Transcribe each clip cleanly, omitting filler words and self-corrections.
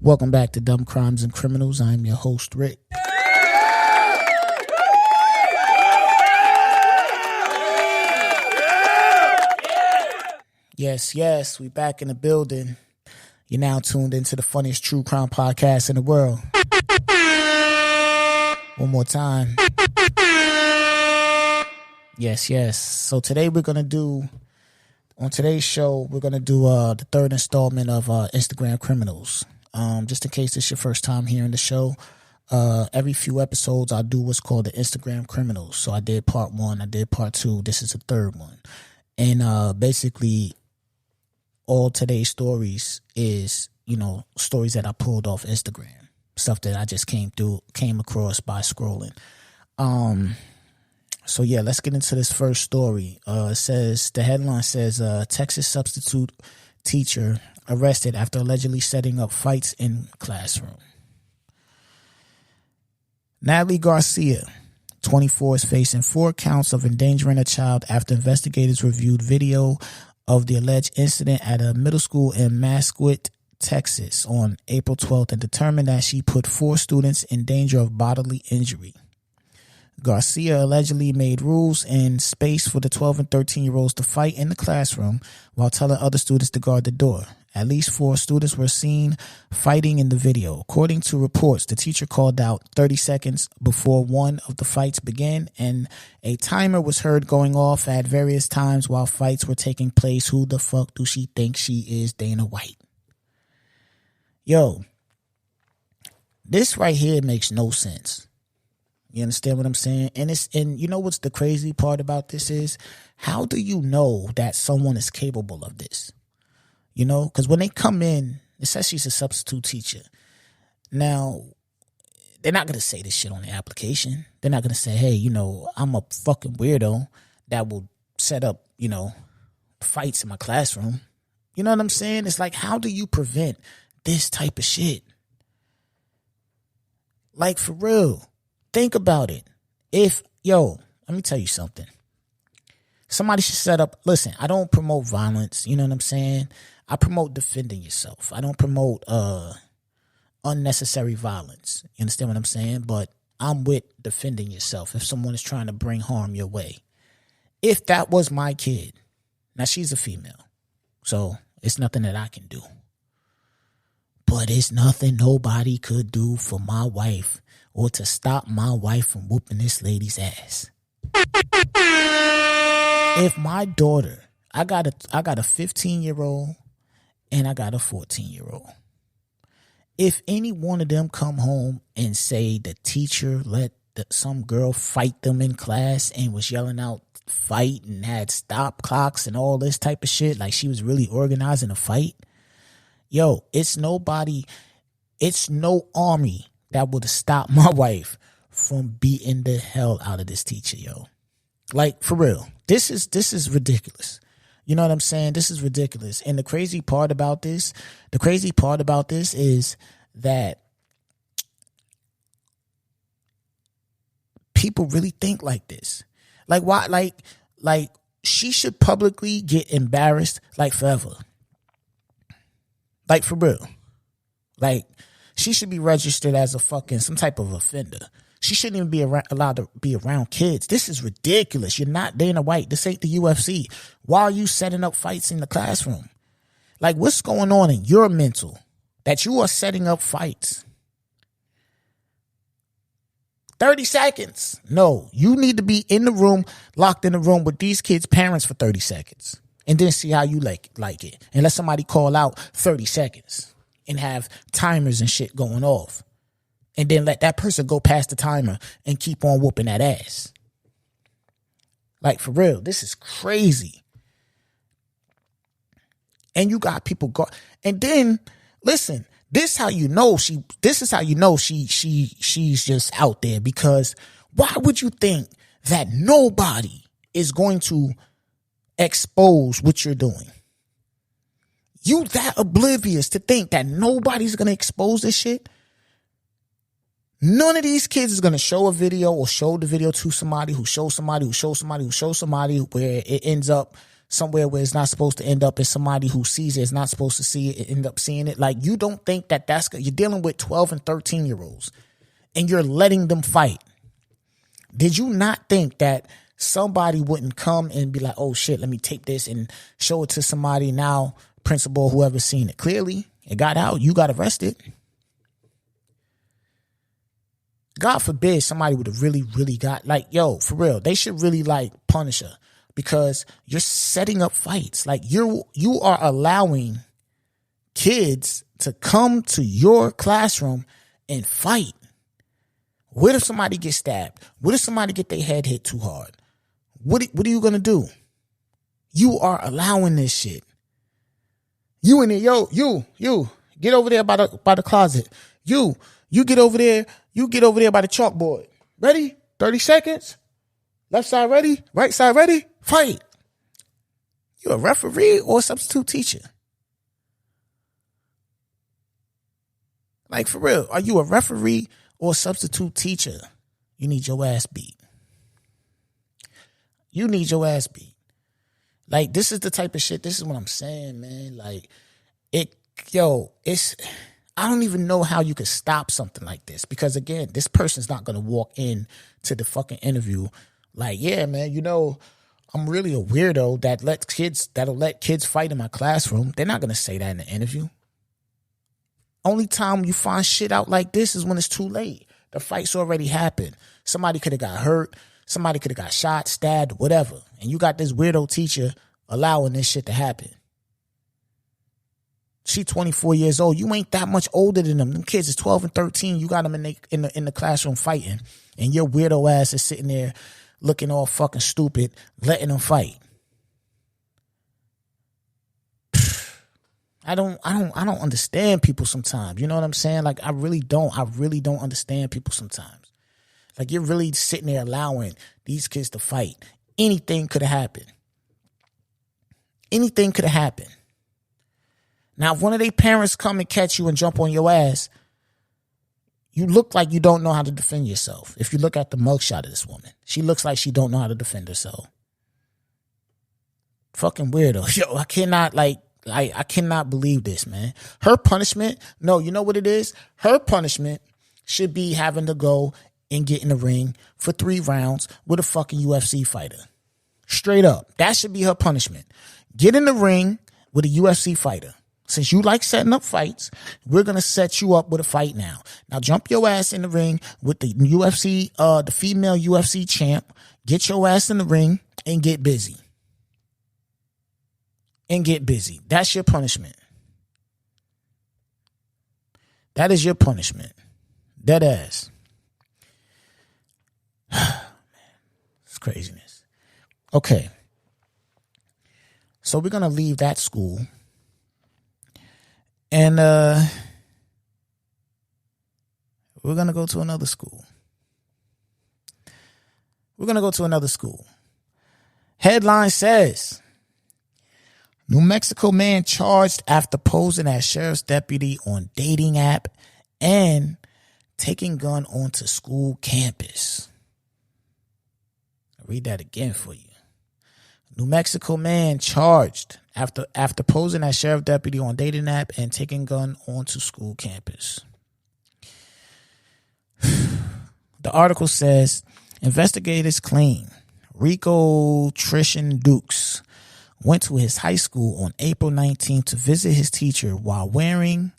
Welcome back to Dumb Crimes and Criminals. I'm your host, Rick. Yes, we back in the building. You're now tuned into the funniest true crime podcast in the world. One more time. Yes. So today on today's show, we're going to do the third installment of Instagram Criminals. Just in case it's your first time hearing the show, every few episodes I'll do what's called the Instagram Criminals. So I did part 1, I did part 2, this is the third one. And basically all today's stories is, stories that I pulled off Instagram, stuff that I just came across by scrolling. So yeah, let's get into this first story. The headline says, Texas substitute teacher arrested after allegedly setting up fights in classroom. Natalie Garcia, 24, is facing 4 counts of endangering a child after investigators reviewed video of the alleged incident at a middle school in Mesquite, Texas on April 12th and determined that she put 4 students in danger of bodily injury. Garcia allegedly made rules and space for the 12 and 13-year-olds to fight in the classroom while telling other students to guard the door. At least 4 students were seen fighting in the video. According to reports, the teacher called out 30 seconds before one of the fights began, and a timer was heard going off at various times while fights were taking place. Who the fuck do she think she is, Dana White? Yo, this right here makes no sense. You understand what I'm saying? And you know what's the crazy part about this is, how do you know that someone is capable of this? Because when they come in, it says she's a substitute teacher. Now, they're not going to say this shit on the application. They're not going to say, hey, I'm a fucking weirdo that will set up, fights in my classroom. You know what I'm saying? It's like, how do you prevent this type of shit? Like, for real. Think about it. Let me tell you something. Somebody should set up, listen, I don't promote violence, you know what I'm saying? I promote defending yourself. I don't promote unnecessary violence. You understand what I'm saying? But I'm with defending yourself if someone is trying to bring harm your way. If that was my kid, now she's a female, so it's nothing that I can do. But it's nothing nobody could do for my wife or to stop my wife from whooping this lady's ass. If my daughter, I got a 15-year-old and I got a 14-year-old. If any one of them come home and say the teacher let some girl fight them in class and was yelling out fight and had stop clocks and all this type of shit, like she was really organizing a fight, yo, it's no army that would have stopped my wife from beating the hell out of this teacher, yo. Like, for real. This is ridiculous. You know what I'm saying? This is ridiculous. And the crazy part about this is that people really think like this. Like, why? Like she should publicly get embarrassed, like, forever. Like, for real. Like, she should be registered as some type of offender. She shouldn't even be allowed to be around kids. This is ridiculous. You're not Dana White. This ain't the UFC. Why are you setting up fights in the classroom? Like, what's going on in your mental that you are setting up fights? 30 seconds. No, you need to be in the room, locked in the room with these kids' parents for 30 seconds. And then see how you like it. And let somebody call out 30 seconds and have timers and shit going off. And then let that person go past the timer and keep on whooping that ass. Like, for real, this is crazy. And you got people go. And then, listen, this is how you know she's just out there, because why would you think that nobody is going to expose what you're doing? You that oblivious to think that nobody's going to expose this shit? None of these kids is going to show a video or show the video to somebody who shows somebody who shows somebody who shows somebody, where it ends up somewhere where it's not supposed to end up, and somebody who sees it is not supposed to see it and end up seeing it. Like, you don't think that you're dealing with 12 and 13-year-olds and you're letting them fight. Did you not think that somebody wouldn't come and be like, oh shit, let me tape this and show it to somebody now, principal, whoever's seen it? Clearly, it got out. You got arrested. God forbid somebody would have really, really got, like, yo, for real, they should really, like, punish her, because you're setting up fights. Like, you are allowing kids to come to your classroom and fight. What if somebody gets stabbed? What if somebody get their head hit too hard? What are you going to do? You are allowing this shit. You in there, you get over there by the closet. You get over there. You get over there by the chalkboard. Ready? 30 seconds. Left side ready. Right side ready. Fight. You a referee or a substitute teacher? Like, for real, are you a referee or a substitute teacher? You need your ass beat. You need your ass beat. Like, this is the type of shit, this is what I'm saying, man. Like, I don't even know how you could stop something like this, because, again, this person's not going to walk in to the fucking interview like, yeah, man, I'm really a weirdo that'll let kids fight in my classroom. They're not going to say that in the interview. Only time you find shit out like this is when it's too late. The fight's already happened. Somebody could have got hurt. Somebody could have got shot, stabbed, whatever. And you got this weirdo teacher allowing this shit to happen. She 24 years old. You ain't that much older than them. Them kids is 12 and 13. You got them in the classroom fighting. And your weirdo ass is sitting there looking all fucking stupid, letting them fight. I don't understand people sometimes. You know what I'm saying? Like, I really don't understand people sometimes. Like, you're really sitting there allowing these kids to fight. Anything could have happened. Anything could have happened. Now, if one of their parents come and catch you and jump on your ass, you look like you don't know how to defend yourself. If you look at the mugshot of this woman, she looks like she don't know how to defend herself. Fucking weirdo. Yo, I cannot believe this, man. Her punishment, no, you know what it is? Her punishment should be having to go and get in the ring for 3 rounds with a fucking UFC fighter. Straight up. That should be her punishment. Get in the ring with a UFC fighter. Since you like setting up fights, we're going to set you up with a fight now. Now jump your ass in the ring with the UFC, the female UFC champ. Get your ass in the ring and get busy. That's your punishment. That is your punishment. Dead ass. It's craziness. Okay. So we're going to leave that school. And we're going to go to another school. Headline says, New Mexico man charged after posing as sheriff's deputy on dating app and taking gun onto school campus. I'll read that again for you. New Mexico man charged after posing as sheriff deputy on dating app and taking gun onto school campus. The article says, investigators claim Rico Trishan Dukes went to his high school on April 19th to visit his teacher while wearing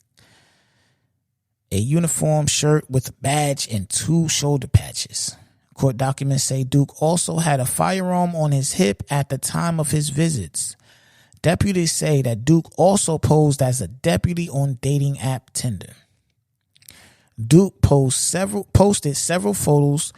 a uniform shirt with a badge and 2 shoulder patches. Court documents say Duke also had a firearm on his hip at the time of his visits. Deputies say that Duke also posed as a deputy on dating app Tinder. Duke posted several photos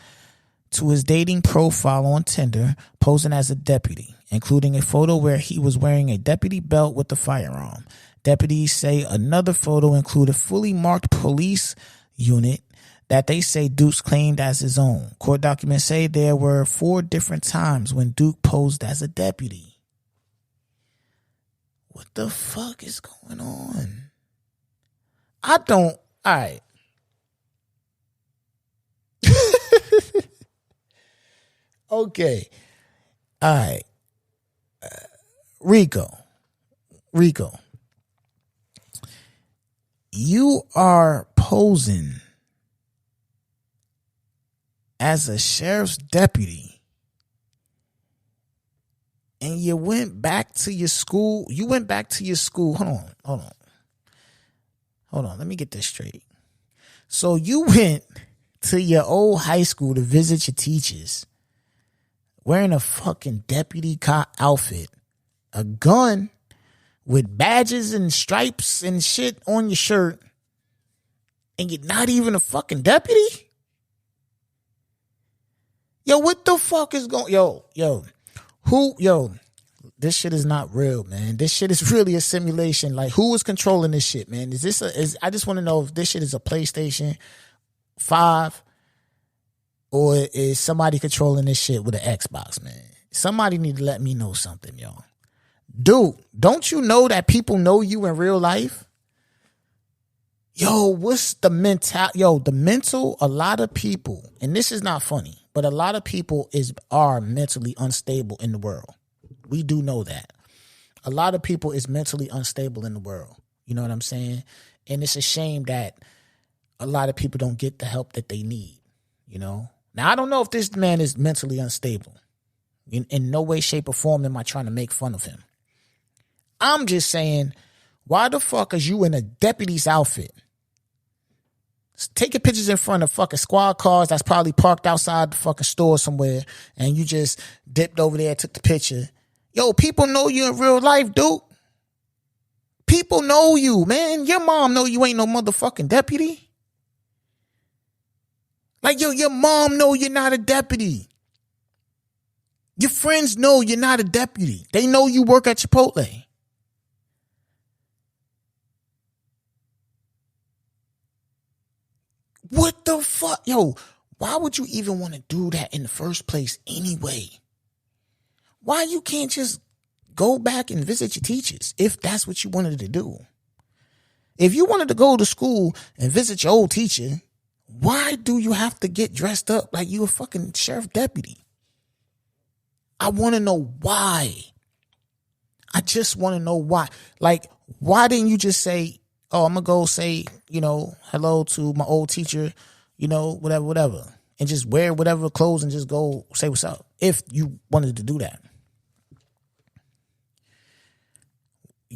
to his dating profile on Tinder, posing as a deputy, including a photo where he was wearing a deputy belt with a firearm. Deputies say another photo included fully marked police unit that they say Duke claimed as his own. Court documents say there were 4 different times when Duke posed as a deputy. What the fuck is going on? All right. Okay. All right. Rico, you are posing as a sheriff's deputy, and you went back to your school. Hold on. Let me get this straight. So you went to your old high school to visit your teachers wearing a fucking deputy cop outfit, a gun with badges and stripes and shit on your shirt, and you're not even a fucking deputy? Yo, what the fuck is going? This shit is not real, man. This shit is really a simulation. Like, who is controlling this shit, man? I just want to know if this shit is a PlayStation 5 or is somebody controlling this shit with an Xbox, man? Somebody need to let me know something, y'all. Dude, don't you know that people know you in real life? Yo, what's the mental? A lot of people, and this is not funny, but a lot of people are mentally unstable in the world. We do know that. A lot of people is mentally unstable in the world. You know what I'm saying? And it's a shame that a lot of people don't get the help that they need, you know? Now, I don't know if this man is mentally unstable. In no way, shape, or form am I trying to make fun of him. I'm just saying, why the fuck is you in a deputy's outfit? Taking pictures in front of fucking squad cars that's probably parked outside the fucking store somewhere, and you just dipped over there, took the picture. Yo, people know you in real life, dude. People know you, man. Your mom know you ain't no motherfucking deputy. Like, your mom know you're not a deputy. Your friends know you're not a deputy. They know you work at Chipotle. What the fuck? Yo, why would you even want to do that in the first place anyway? Why you can't just go back and visit your teachers if that's what you wanted to do? If you wanted to go to school and visit your old teacher, why do you have to get dressed up like you a fucking sheriff deputy? I want to know why. I just want to know why. Like, why didn't you just say, oh, I'm going to go say, hello to my old teacher, whatever. And just wear whatever clothes and just go say what's up if you wanted to do that.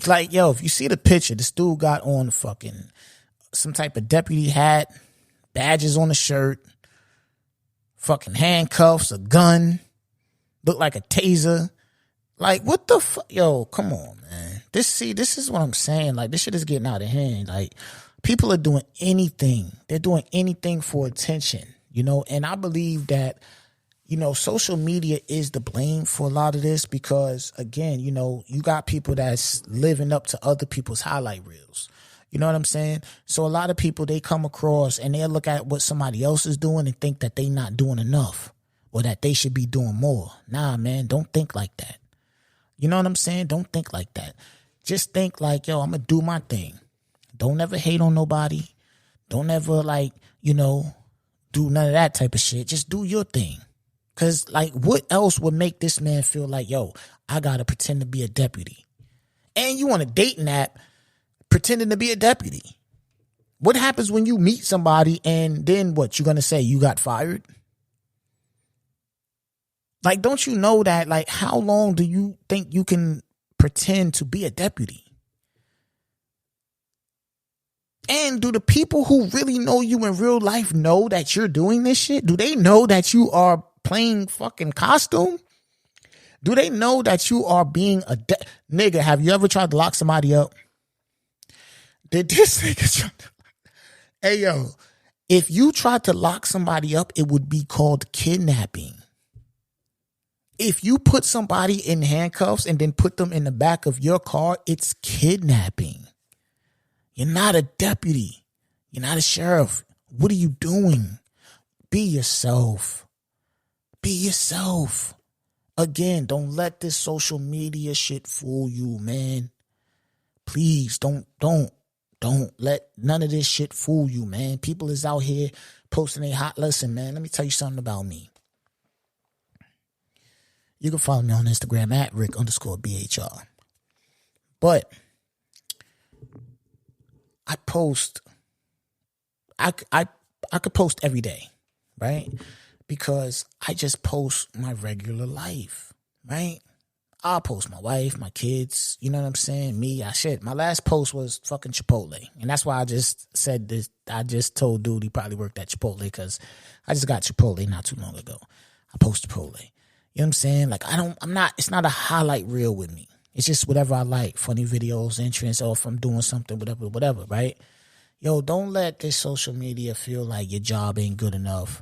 Like, yo, if you see the picture, this dude got on fucking some type of deputy hat, badges on the shirt, fucking handcuffs, a gun, looked like a taser. Like, what the fuck? Yo, come on, man. This is what I'm saying. Like, this shit is getting out of hand. Like, people are doing anything. They're doing anything for attention, and I believe that, social media is the blame for a lot of this because, again, you got people that's living up to other people's highlight reels. You know what I'm saying? So a lot of people, they come across and they look at what somebody else is doing and think that they not doing enough or that they should be doing more. Nah, man, don't think like that. You know what I'm saying? Don't think like that. Just think like, yo, I'm going to do my thing. Don't ever hate on nobody. Don't ever do none of that type of shit. Just do your thing. Because, what else would make this man feel like, yo, I got to pretend to be a deputy? And you on a dating app pretending to be a deputy. What happens when you meet somebody and then what? You going to say you got fired? Like, don't you know that, how long do you think you can pretend to be a deputy? And do the people who really know you in real life know that you're doing this shit? Do they know that you are playing fucking costume? Do they know that you are being a nigga? Have you ever tried to lock somebody up? Did this nigga try to... Hey, yo, if you tried to lock somebody up, it would be called kidnapping. If you put somebody in handcuffs and then put them in the back of your car, it's kidnapping. You're not a deputy. You're not a sheriff. What are you doing? Be yourself. Be yourself. Again, don't let this social media shit fool you, man. Please don't let none of this shit fool you, man. People is out here posting a hot lesson, man. Let me tell you something about me. You can follow me on Instagram at Rick_BHR. But I post, I could post every day, right? Because I just post my regular life, right? I'll post my wife, my kids, you know what I'm saying? Me, my last post was fucking Chipotle. And that's why I just said this. I just told dude he probably worked at Chipotle because I just got Chipotle not too long ago. I post Chipotle. You know what I'm saying? Like, it's not a highlight reel with me. It's just whatever I like, funny videos, entrance, or if I'm doing something, whatever, right? Yo, don't let this social media feel like your job ain't good enough.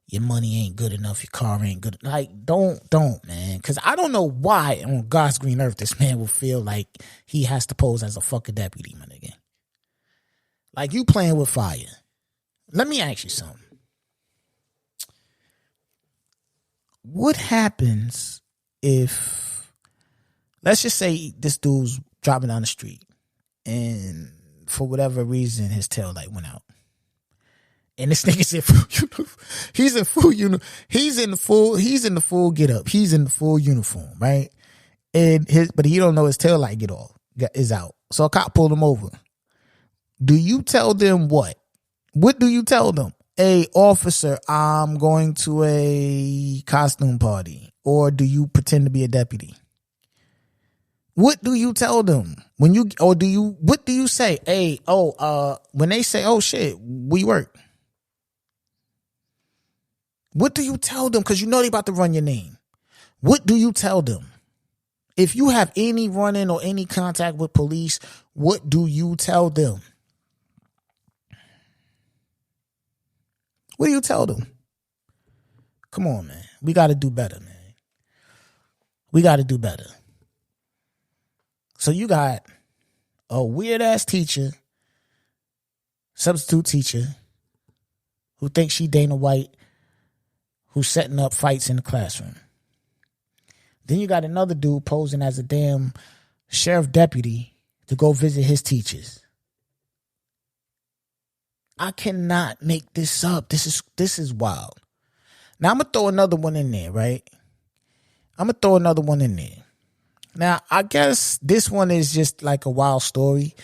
Your money ain't good enough. Your car ain't good. Like, don't, man. Because I don't know why on God's green earth this man will feel like he has to pose as a fucking deputy, my nigga. Like, you playing with fire. Let me ask you something. What happens if, let's just say this dude's driving down the street and for whatever reason his tail light went out. And this nigga's in full uniform. He's in full uniform. He's in the full get up. He's in the full uniform, right? But he don't know his tail light is out. So a cop pulled him over. Do you tell them what? What do you tell them? Hey, officer, I'm going to a costume party. Or do you pretend to be a deputy? What do you tell them? What do you say? Hey, when they say, oh shit, we work. What do you tell them? Because you know they about to run your name. What do you tell them? If you have any run-in or any contact with police, what do you tell them? What do you tell them? Come on, man. We got to do better, man. We got to do better. So you got a weird-ass teacher, substitute teacher, who thinks she Dana White, who's setting up fights in the classroom. Then you got another dude posing as a damn sheriff deputy to go visit his teachers. I cannot make this up. This is wild. Now I'm going to throw another one in there, right? Now, I guess this one is just like a wild story.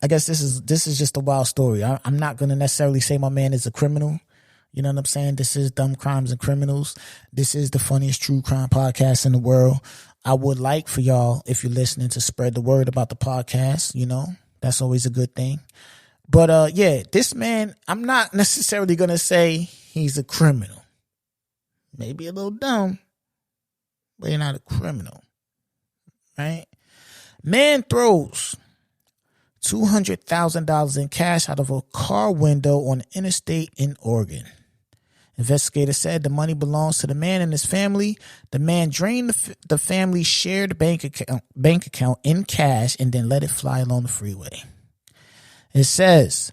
I guess this is just a wild story. I'm not going to necessarily say my man is a criminal. You know what I'm saying? This is Dumb Crimes and Criminals. This is the funniest true crime podcast in the world. I would like for y'all, if you're listening, to spread the word about the podcast. You know, that's always a good thing. But yeah, this man, I'm not necessarily going to say he's a criminal. Maybe a little dumb, but you're not a criminal, right? Man throws $200,000 in cash out of a car window on an interstate in Oregon. Investigators said the money belongs to the man and his family. The man drained the family's shared bank account in cash and then let it fly along the freeway. It says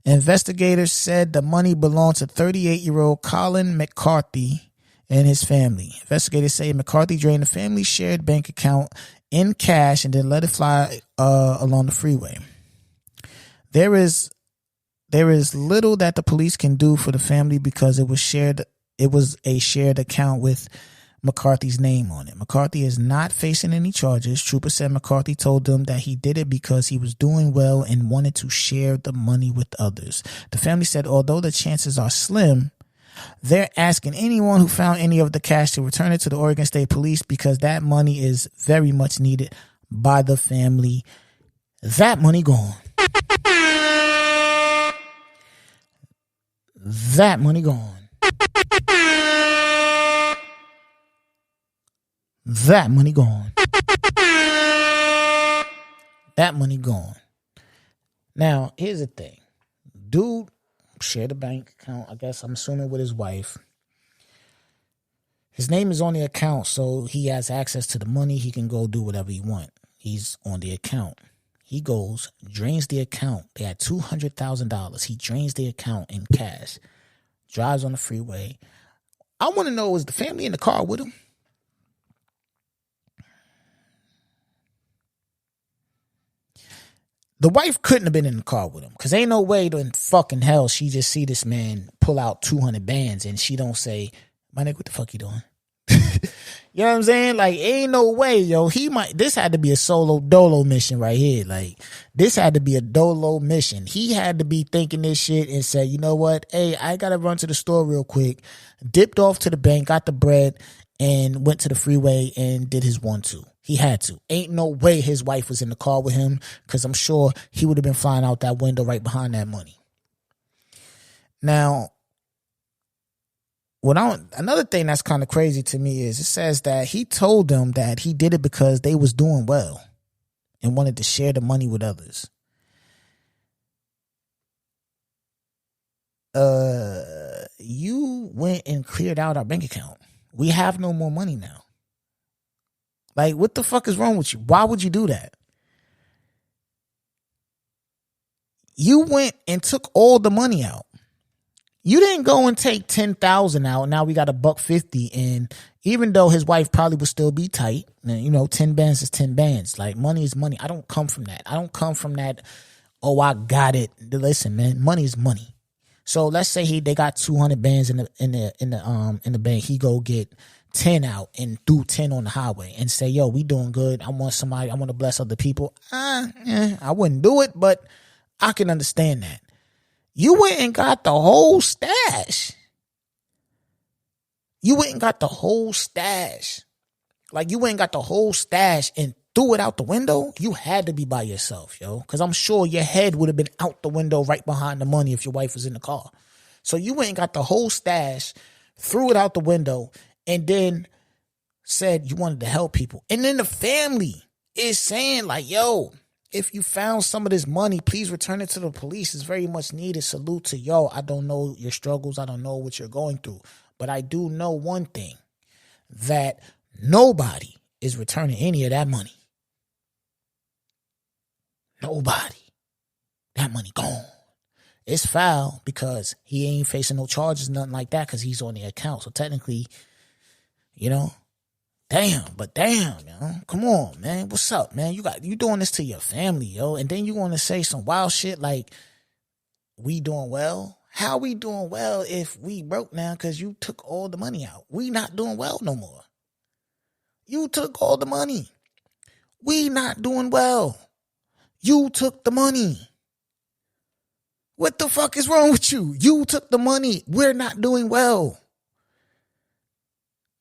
investigators said the money belonged to 38-year-old Colin McCarthy and his family. Investigators say McCarthy drained the family's shared bank account in cash and then let it fly along the freeway. There is little that the police can do for the family because it was a shared account with McCarthy's name on it. McCarthy is not facing any charges. Troopers said McCarthy told them that he did it because he was doing well and wanted to share the money with others. The family said although the chances are slim, they're asking anyone who found any of the cash to return it to the Oregon State Police because that money is very much needed by the family. That money gone. That money gone. That money gone. That money gone. Now, here's the thing. Dude shared a bank account, I guess, I'm assuming with his wife. His name is on the account, so he has access to the money. He can go do whatever he wants. He's on the account. He goes, drains the account. They had $200,000. He drains the account in cash. Drives on the freeway. I want to know, was the family in the car with him? The wife couldn't have been in the car with him because ain't no way in fucking hell she just see this man pull out 200 bands and she don't say, my nigga, what the fuck you doing? You know what I'm saying? Like, ain't no way, yo. This had to be a solo dolo mission right here. Like, this had to be a dolo mission. He had to be thinking this shit and said, you know what? Hey, I gotta run to the store real quick. Dipped off to the bank, got the bread, and went to the freeway and did his 1-2. He had to. Ain't no way his wife was in the car with him, because I'm sure he would have been flying out that window right behind that money. Now, another thing that's kind of crazy to me is it says that he told them that he did it because they was doing well and wanted to share the money with others. You went and cleared out our bank account. We have no more money now. Like, what the fuck is wrong with you? Why would you do that? You went and took all the money out. You didn't go and take 10,000 out. Now we got $150. And even though his wife probably would still be tight, and 10 bands is 10 bands. Like, money is money. I don't come from that. I don't come from that. Oh, I got it. Listen, man, money is money. So let's say they got 200 bands in the bank. He go get 10 out and do 10 on the highway and say, yo, we doing good. I want to bless other people. I wouldn't do it, but I can understand that. You went and got the whole stash. You went and got the whole stash. Like, you went and got the whole stash and threw it out the window. You had to be by yourself, yo. Because I'm sure your head would have been out the window right behind the money if your wife was in the car. So you went and got the whole stash, threw it out the window, and then said you wanted to help people. And then the family is saying, like, yo, if you found some of this money, please return it to the police. It's very much needed. Salute to yo. I don't know your struggles. I don't know what you're going through. But I do know one thing, that nobody is returning any of that money. Nobody. That money gone. It's foul because he ain't facing no charges, nothing like that, because he's on the account. So technically, damn, come on, man. What's up, man? You doing this to your family, yo. And then you want to say some wild shit like, we doing well? How we doing well if we broke now because you took all the money out? We not doing well no more. You took all the money. We not doing well. You took the money. What the fuck is wrong with you? You took the money. We're not doing well.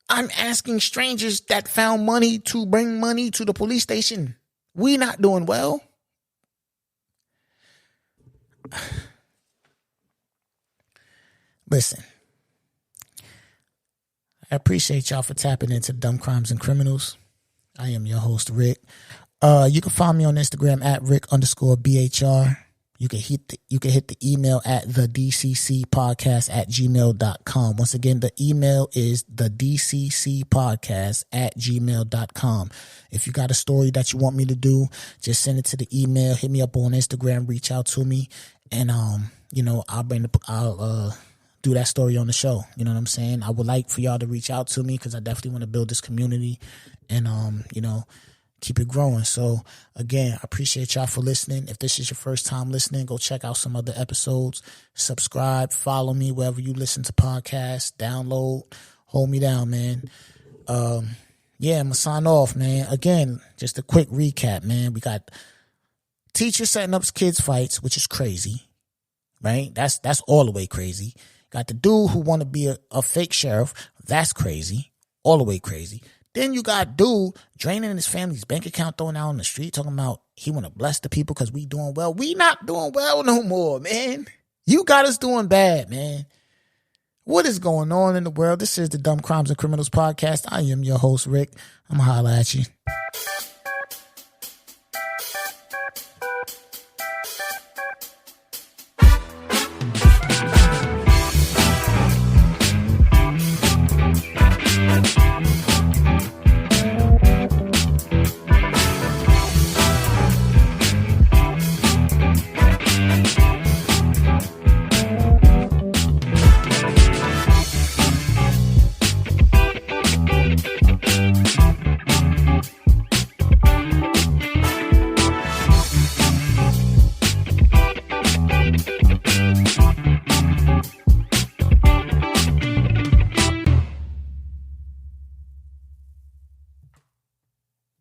I'm asking strangers that found money to bring money to the police station. We not doing well. Listen, I appreciate y'all for tapping into Dumb Crimes and Criminals. I am your host, Rick. You can find me on Instagram at Rick_BHR. You can hit the email at thedccpodcast@gmail.com. Once again, the email is thedccpodcast@gmail.com. If you got a story that you want me to do, just send it to the email. Hit me up on Instagram. Reach out to me, and I'll do that story on the show. You know what I'm saying? I would like for y'all to reach out to me because I definitely want to build this community, and keep it growing. So again, I appreciate y'all for listening. If this is your first time listening, go check out some other episodes. Subscribe, follow me wherever you listen to podcasts, download, hold me down, man. I'm gonna sign off, man. Again, just a quick recap, man. We got teachers setting up kids fights, which is crazy, right? That's all the way crazy. Got the dude who want to be a fake sheriff. That's crazy. All the way crazy. Then you got dude draining his family's bank account, throwing out on the street, talking about he want to bless the people because we doing well. We not doing well no more, man. You got us doing bad, man. What is going on in the world? This is the Dumb Crimes and Criminals podcast. I am your host, Rick. I'm going to holler at you.